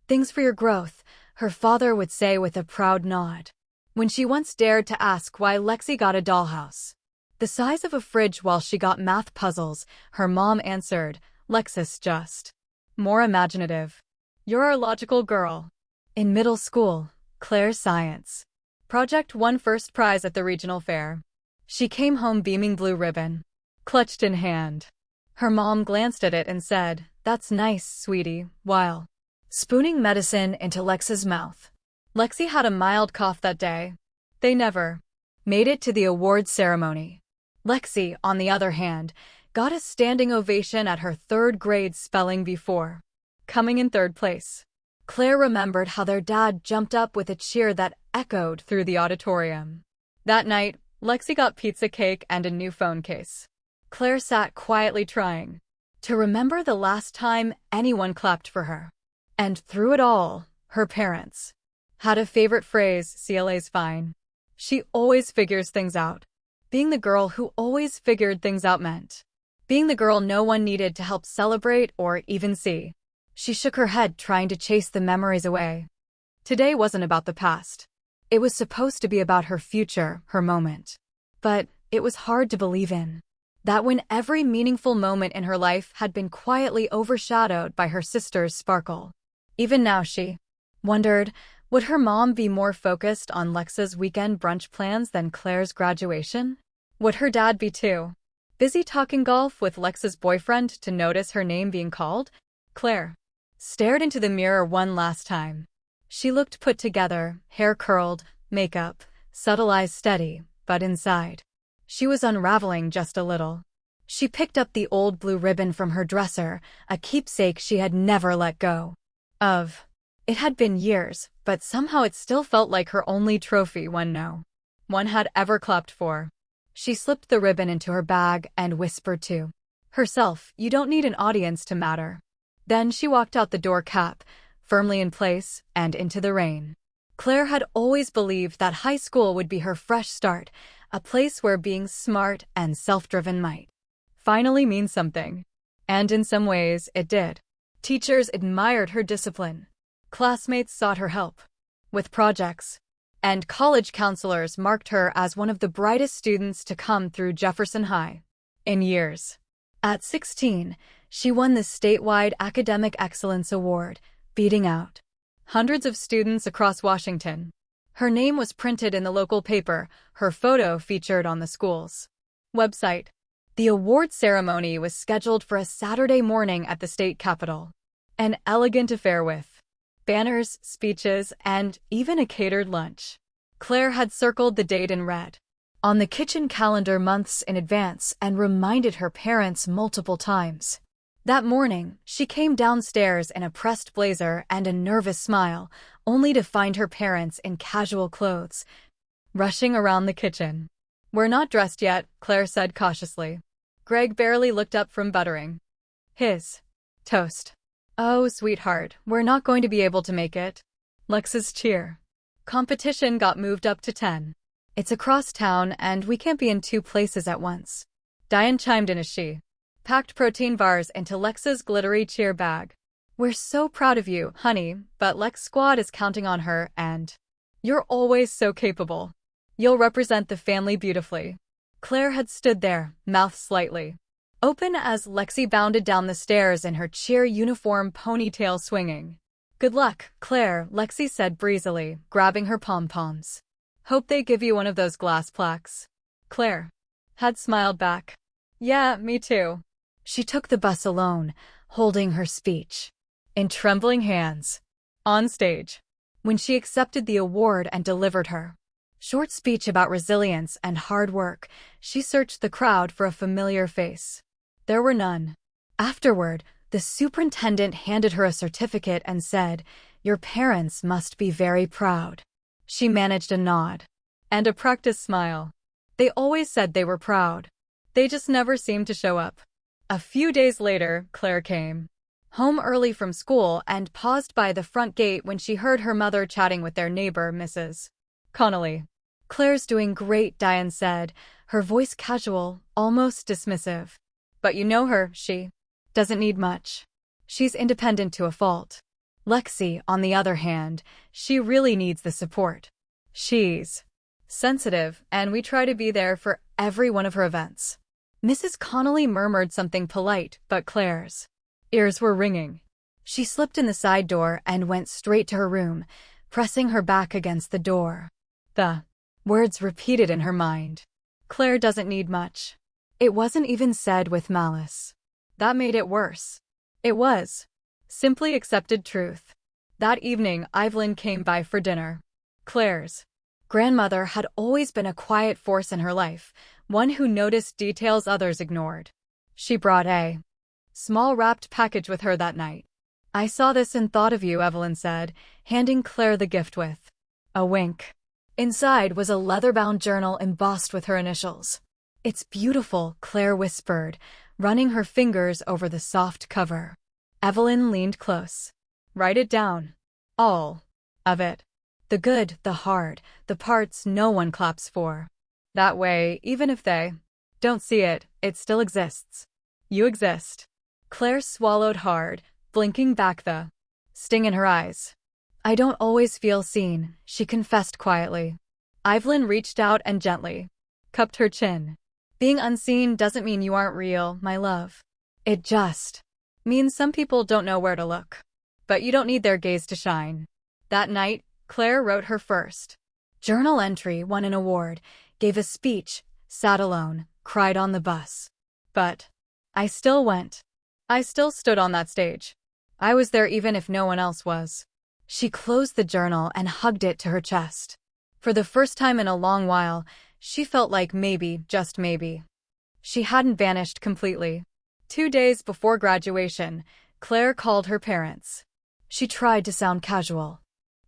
"Things for your growth," her father would say with a proud nod. When she once dared to ask why Lexi got a dollhouse the size of a fridge while she got math puzzles, her mom answered, "Lexus just more imaginative. You're our logical girl." In middle school, Claire's science project won first prize at the regional fair. She came home beaming, blue ribbon clutched in hand. Her mom glanced at it and said, "That's nice, sweetie," while spooning medicine into Lexi's mouth. Lexi had a mild cough that day. They never made it to the awards ceremony. Lexi, on the other hand, got a standing ovation at her 3rd grade spelling before coming in 3rd place. Claire remembered how their dad jumped up with a cheer that echoed through the auditorium. That night, Lexi got pizza cake and a new phone case. Claire sat quietly trying to remember the last time anyone clapped for her. And through it all, her parents had a favorite phrase, "CLA's fine. She always figures things out." Being the girl who always figured things out meant being the girl no one needed to help celebrate or even see. She shook her head, trying to chase the memories away. Today wasn't about the past. It was supposed to be about her future, her moment. But it was hard to believe in. That when every meaningful moment in her life had been quietly overshadowed by her sister's sparkle. Even now she wondered, would her mom be more focused on Lexi's weekend brunch plans than Claire's graduation? Would her dad be too busy talking golf with Lexi's boyfriend to notice her name being called? Claire stared into the mirror one last time. She looked put together, hair curled, makeup, subtle eyes steady, but inside she was unraveling just a little. She picked up the old blue ribbon from her dresser, a keepsake she had never let go of. It had been years, but somehow it still felt like her only trophy one had ever clapped for. She slipped the ribbon into her bag and whispered to herself, "You don't need an audience to matter." Then she walked out the door, cap firmly in place, and into the rain. Claire had always believed that high school would be her fresh start, a place where being smart and self-driven might finally mean something. And in some ways, it did. Teachers admired her discipline. Classmates sought her help with projects, and college counselors marked her as one of the brightest students to come through Jefferson High in years. At 16, she won the statewide Academic Excellence Award, beating out hundreds of students across Washington. Her name was printed in the local paper, her photo featured on the school's website. The award ceremony was scheduled for a Saturday morning at the state capitol. An elegant affair with banners, speeches, and even a catered lunch. Claire had circled the date in red on the kitchen calendar months in advance and reminded her parents multiple times. That morning, she came downstairs in a pressed blazer and a nervous smile, only to find her parents in casual clothes, rushing around the kitchen. "We're not dressed yet," Claire said cautiously. Greg barely looked up from buttering his toast. "Oh, sweetheart, we're not going to be able to make it." Lex's cheer Competition got moved up to 10. It's across town and we can't be in two places at once. Diane chimed in as she packed protein bars into Lex's glittery cheer bag. We're so proud of you, honey, but Lex Squad is counting on her and you're always so capable. You'll represent the family beautifully. Claire had stood there, mouth slightly open as Lexi bounded down the stairs in her cheer uniform, ponytail swinging. Good luck, Claire, Lexi said breezily, grabbing her pom-poms. Hope they give you one of those glass plaques. Claire had smiled back. Yeah, me too. She took the bus alone, holding her speech in trembling hands. On stage, when she accepted the award and delivered her short speech about resilience and hard work, she searched the crowd for a familiar face. There were none. Afterward, the superintendent handed her a certificate and said, "Your parents must be very proud." She managed a nod and a practiced smile. They always said they were proud. They just never seemed to show up. A few days later, Claire came home early from school and paused by the front gate when she heard her mother chatting with their neighbor, Mrs. Connolly. Claire's doing great, Diane said, her voice casual, almost dismissive. But you know her, she doesn't need much. She's independent to a fault. Lexi, on the other hand, she really needs the support. She's sensitive, and we try to be there for every one of her events. Mrs. Connolly murmured something polite, but Claire's ears were ringing. She slipped in the side door and went straight to her room, pressing her back against the door. The words repeated in her mind. Claire doesn't need much. It wasn't even said with malice. That made it worse. It was simply accepted truth. That evening, Evelyn came by for dinner. Claire's grandmother had always been a quiet force in her life, one who noticed details others ignored. She brought a small wrapped package with her that night. I saw this and thought of you, Evelyn said, handing Claire the gift with a wink. Inside was a leather-bound journal embossed with her initials. It's beautiful, Claire whispered, running her fingers over the soft cover. Evelyn leaned close. Write it down. All of it. The good, the hard, the parts no one claps for. That way, even if they don't see it, it still exists. You exist. Claire swallowed hard, blinking back the sting in her eyes. I don't always feel seen, she confessed quietly. Evelyn reached out and gently cupped her chin. Being unseen doesn't mean you aren't real, my love. It just means some people don't know where to look. But you don't need their gaze to shine. That night, Claire wrote her first journal entry, won an award, gave a speech, sat alone, cried on the bus. But I still went. I still stood on that stage. I was there even if no one else was. She closed the journal and hugged it to her chest. For the first time in a long while, she felt like maybe, just maybe, she hadn't vanished completely. 2 days before graduation, Claire called her parents. She tried to sound casual,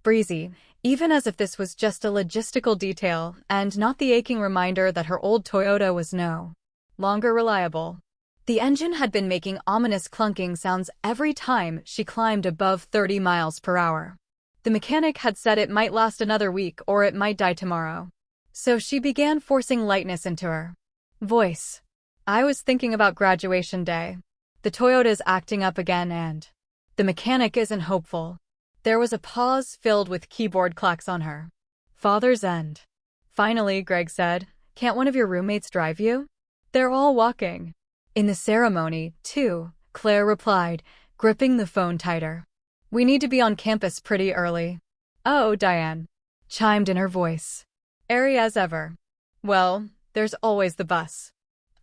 breezy, even as if this was just a logistical detail and not the aching reminder that her old Toyota was no longer reliable. The engine had been making ominous clunking sounds every time she climbed above 30 miles per hour. The mechanic had said it might last another week or it might die tomorrow. So she began forcing lightness into her voice. I was thinking about graduation day. The Toyota's acting up again and the mechanic isn't hopeful. There was a pause filled with keyboard clacks on her father's end. Finally, Greg said, can't one of your roommates drive you? They're all walking. In the ceremony, too, Claire replied, gripping the phone tighter. We need to be on campus pretty early. Oh, Diane chimed in her voice. Airy as ever. Well, there's always the bus.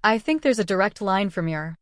I think there's a direct line from your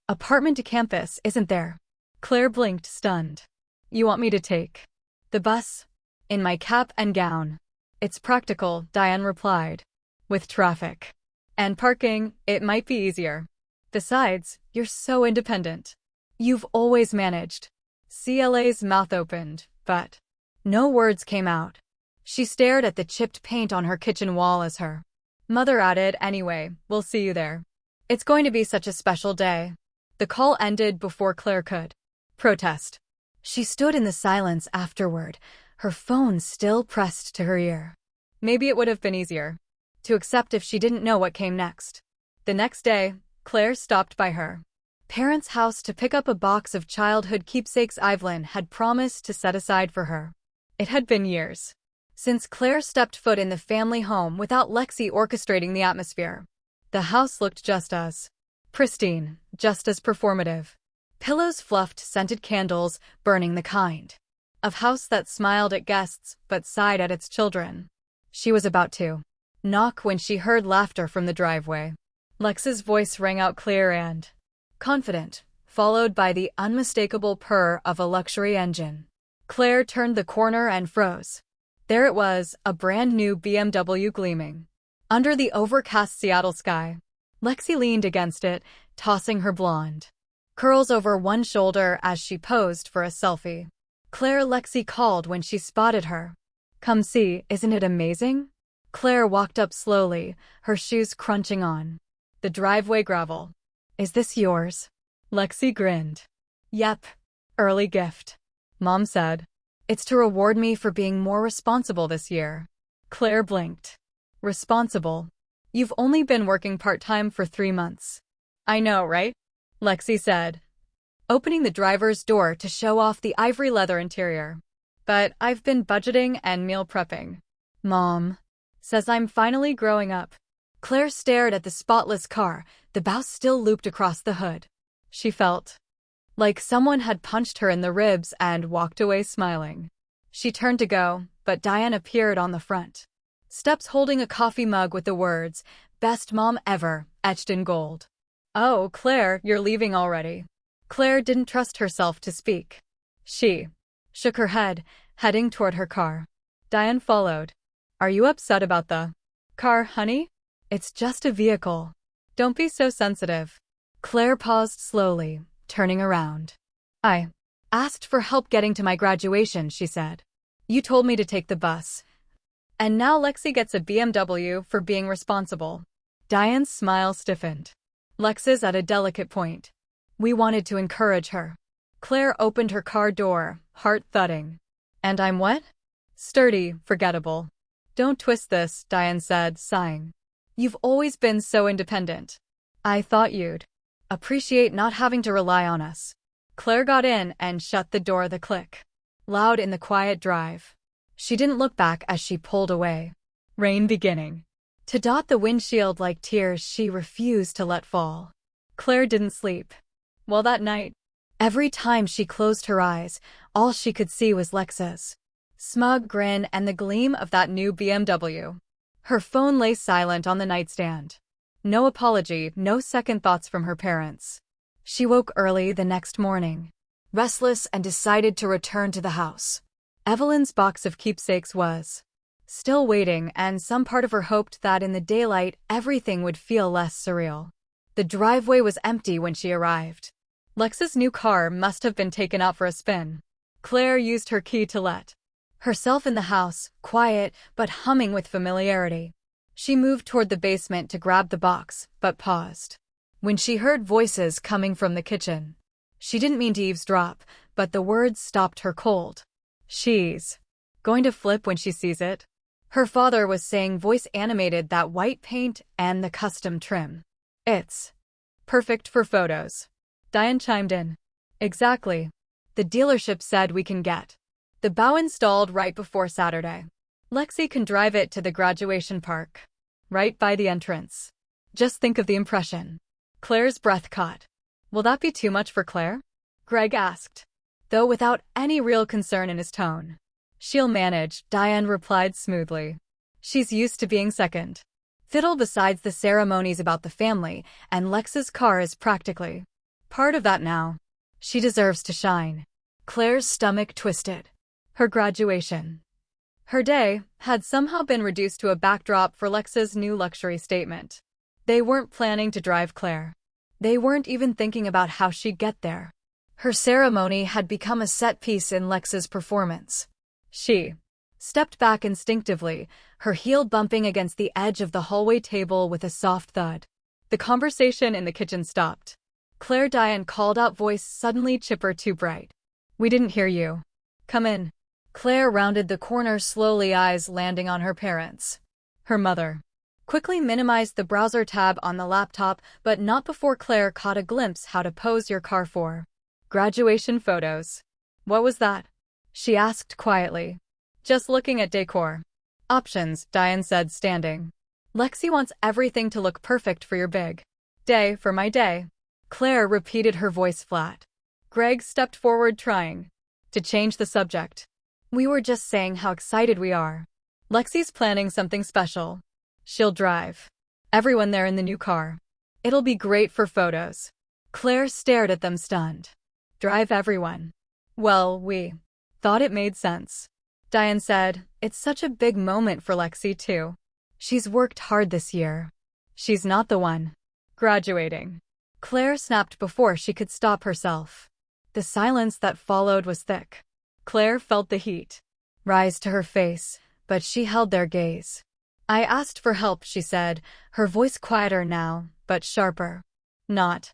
apartment to campus, isn't there? Claire blinked, stunned. You want me to take the bus? In my cap and gown. It's practical, Diane replied. With traffic and parking, it might be easier. Besides, you're so independent. You've always managed. CLA's mouth opened, but no words came out. She stared at the chipped paint on her kitchen wall as her mother added, anyway, we'll see you there. It's going to be such a special day. The call ended before Claire could protest. She stood in the silence afterward, her phone still pressed to her ear. Maybe it would have been easier to accept if she didn't know what came next. The next day, Claire stopped by her parents' house to pick up a box of childhood keepsakes Evelyn had promised to set aside for her. It had been years since Claire stepped foot in the family home without Lexi orchestrating the atmosphere. The house looked just as pristine, just as performative. Pillows fluffed scented candles, burning the kind of house that smiled at guests but sighed at its children. She was about to knock when she heard laughter from the driveway. Lex's voice rang out clear and confident, followed by the unmistakable purr of a luxury engine. Claire turned the corner and froze. There it was, a brand new BMW gleaming under the overcast Seattle sky. Lexi leaned against it, tossing her blonde curls over one shoulder as she posed for a selfie. Claire, Lexi called when she spotted her. "Come see, isn't it amazing?" Claire walked up slowly, her shoes crunching on the driveway gravel. "Is this yours?" Lexi grinned. "Yep. Early gift," Mom said. "It's to reward me for being more responsible this year." Claire blinked. "Responsible? You've only been working part-time for 3 months." "I know, right?" Lexi said, opening the driver's door to show off the ivory leather interior. "But I've been budgeting and meal prepping. Mom says I'm finally growing up." Claire stared at the spotless car, the bow still looped across the hood. She felt like someone had punched her in the ribs and walked away smiling. She turned to go, but Diane appeared on the front steps holding a coffee mug with the words, "Best Mom Ever," etched in gold. "Oh, Claire, you're leaving already." Claire didn't trust herself to speak. She shook her head, heading toward her car. Diane followed. "Are you upset about the car, honey? It's just a vehicle. Don't be so sensitive." Claire paused slowly, turning around. "I asked for help getting to my graduation," she said. "You told me to take the bus. And now Lexi gets a BMW for being responsible." Diane's smile stiffened. "Lexi's at a delicate point. We wanted to encourage her." Claire opened her car door, heart thudding. "And I'm what?" "Sturdy, forgettable." "Don't twist this," Diane said, sighing. "You've always been so independent. I thought you'd appreciate not having to rely on us." Claire got in and shut the door the click. Loud in the quiet drive. She didn't look back as she pulled away. Rain beginning to dot the windshield like tears she refused to let fall. Claire didn't sleep. Well, that night, every time she closed her eyes, all she could see was Lex's smug grin and the gleam of that new BMW. Her phone lay silent on the nightstand. No apology, no second thoughts from her parents. She woke early the next morning, restless and decided to return to the house. Evelyn's box of keepsakes was still waiting, and some part of her hoped that in the daylight everything would feel less surreal. The driveway was empty when she arrived. Lex's new car must have been taken out for a spin. Claire used her key to let herself in the house, quiet but humming with familiarity. She moved toward the basement to grab the box, but paused when she heard voices coming from the kitchen. She didn't mean to eavesdrop, but the words stopped her cold. "She's going to flip when she sees it," her father was saying, voice animated, that white paint and the custom trim. "It's perfect for photos." Diane chimed in. "Exactly. The dealership said we can get the bow installed right before Saturday. Lexi can drive it to the graduation park, right by the entrance. Just think of the impression." Claire's breath caught. "Will that be too much for Claire?" Greg asked, though without any real concern in his tone. "She'll manage," Diane replied smoothly. "She's used to being second fiddle besides the ceremonies about the family, and Lex's car is practically part of that now. She deserves to shine." Claire's stomach twisted. Her graduation, her day, had somehow been reduced to a backdrop for Lex's new luxury statement. They weren't planning to drive Claire. They weren't even thinking about how she'd get there. Her ceremony had become a set piece in Lex's performance. She stepped back instinctively, her heel bumping against the edge of the hallway table with a soft thud. The conversation in the kitchen stopped. Claire, Diane called out, voice suddenly chipper, too bright. "We didn't hear you. Come in." Claire rounded the corner slowly, eyes landing on her parents. Her mother quickly minimized the browser tab on the laptop, but not before Claire caught a glimpse how to pose your car for graduation photos. What was that? She asked quietly. Just looking at decor options, Diane said, standing. Lexi wants everything to look perfect for your big day. For my day, Claire repeated, her voice flat. Greg stepped forward, trying to change the subject. We were just saying how excited we are. Lexi's planning something special. She'll drive everyone there in the new car. It'll be great for photos. Claire stared at them, stunned. Drive everyone? Well, we thought it made sense. Diane said, it's such a big moment for Lexi, too. She's worked hard this year. She's not the one graduating. Claire snapped before she could stop herself. The silence that followed was thick. Claire felt the heat rise to her face, but she held their gaze. I asked for help, she said, her voice quieter now, but sharper. Not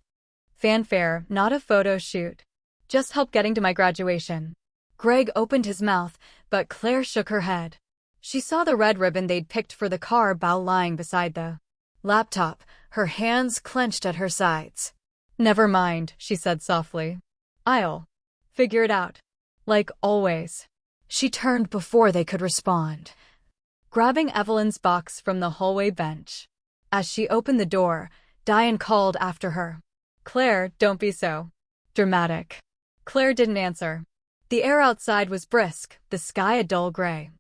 fanfare, not a photo shoot. Just help getting to my graduation. Greg opened his mouth, but Claire shook her head. She saw the red ribbon they'd picked for the car bow lying beside the laptop, her hands clenched at her sides. Never mind, she said softly. I'll figure it out. Like always. She turned before they could respond, grabbing Evelyn's box from the hallway bench. As she opened the door, Diane called after her. Claire, don't be so dramatic. Claire didn't answer. The air outside was brisk, the sky a dull gray.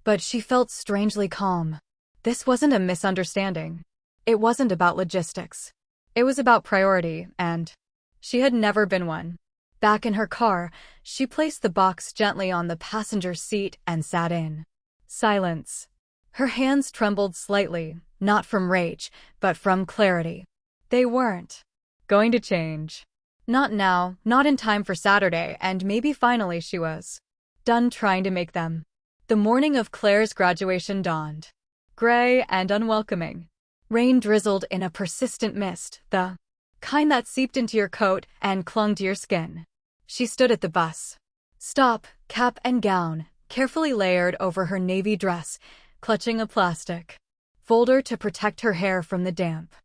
But she felt strangely calm. This wasn't a misunderstanding. It wasn't about logistics. It was about priority, and she had never been one. Back in her car, she placed the box gently on the passenger seat and sat in silence. Her hands trembled slightly, not from rage, but from clarity. They weren't going to change. Not now, not in time for Saturday, and maybe finally she was done trying to make them. The morning of Claire's graduation dawned. Gray and unwelcoming. Rain drizzled in a persistent mist, the kind that seeped into your coat and clung to your skin. She stood at the bus stop, cap and gown, carefully layered over her navy dress, clutching a plastic folder to protect her hair from the damp.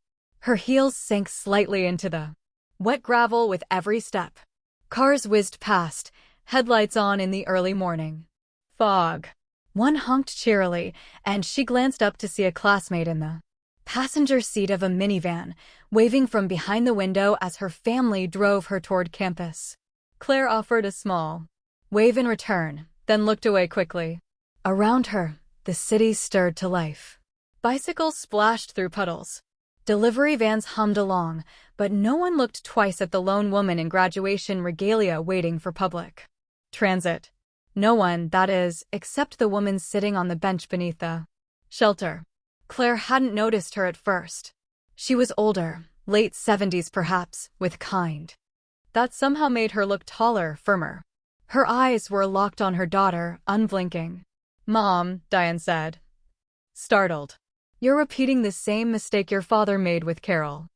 Her heels sank slightly into the wet gravel with every step. Cars whizzed past, headlights on in the early morning fog. One honked cheerily, and she glanced up to see a classmate in the passenger seat of a minivan, waving from behind the window as her family drove her toward campus. Claire offered a small wave in return, then looked away quickly. Around her, the city stirred to life. Bicycles splashed through puddles. Delivery vans hummed along, but no one looked twice at the lone woman in graduation regalia waiting for public transit. No one, that is, except the woman sitting on the bench beneath the shelter. Claire hadn't noticed her at first. She was older, late 70s perhaps, with kind. That somehow made her look taller, firmer. Her eyes were locked on her daughter, unblinking. Mom, Diane said, startled. You're repeating the same mistake your father made with Carol.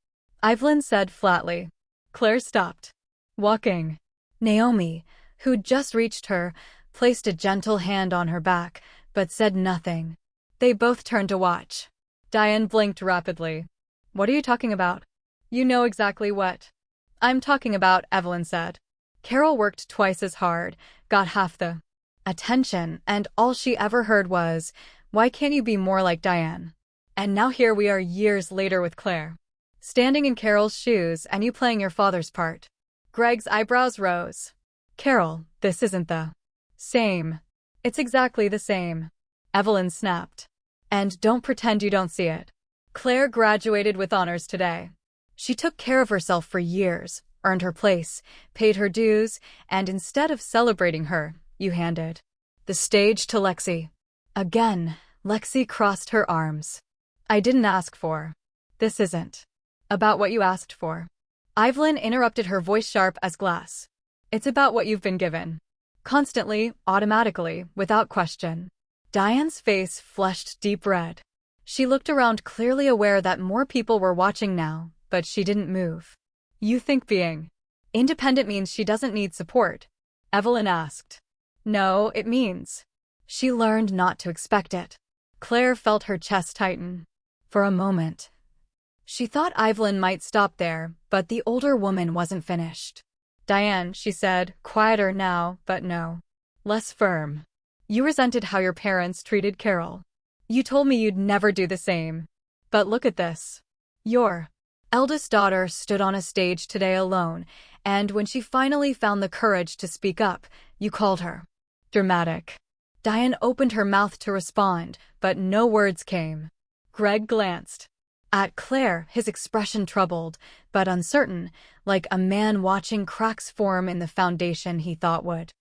Evelyn said flatly. Claire stopped walking. Naomi, who'd just reached her, placed a gentle hand on her back, but said nothing. They both turned to watch. Diane blinked rapidly. What are you talking about? You know exactly what I'm talking about, Evelyn said. Carol worked twice as hard, got half the attention, and all she ever heard was, why can't you be more like Diane? And now here we are years later with Claire, standing in Carol's shoes and you playing your father's part. Greg's eyebrows rose. Carol, this isn't the same. It's exactly the same. Evelyn snapped. And don't pretend you don't see it. Claire graduated with honors today. She took care of herself for years, earned her place, paid her dues, and instead of celebrating her, you handed the stage to Lexi. Again, Lexi crossed her arms. I didn't ask for. This isn't about what you asked for. Evelyn interrupted, her voice sharp as glass. It's about what you've been given. Constantly, automatically, without question. Diane's face flushed deep red. She looked around, clearly aware that more people were watching now, but she didn't move. You think being independent means she doesn't need support? Evelyn asked. No, it means. She learned not to expect it. Claire felt her chest tighten. For a moment, she thought Evelyn might stop there, but the older woman wasn't finished. Diane, she said, quieter now, but no. Less firm. You resented how your parents treated Carol. You told me you'd never do the same. But look at this. Your eldest daughter stood on a stage today alone, and when she finally found the courage to speak up, you called her dramatic. Diane opened her mouth to respond, but no words came. Greg glanced at Claire, his expression troubled, but uncertain, like a man watching cracks form in the foundation he thought would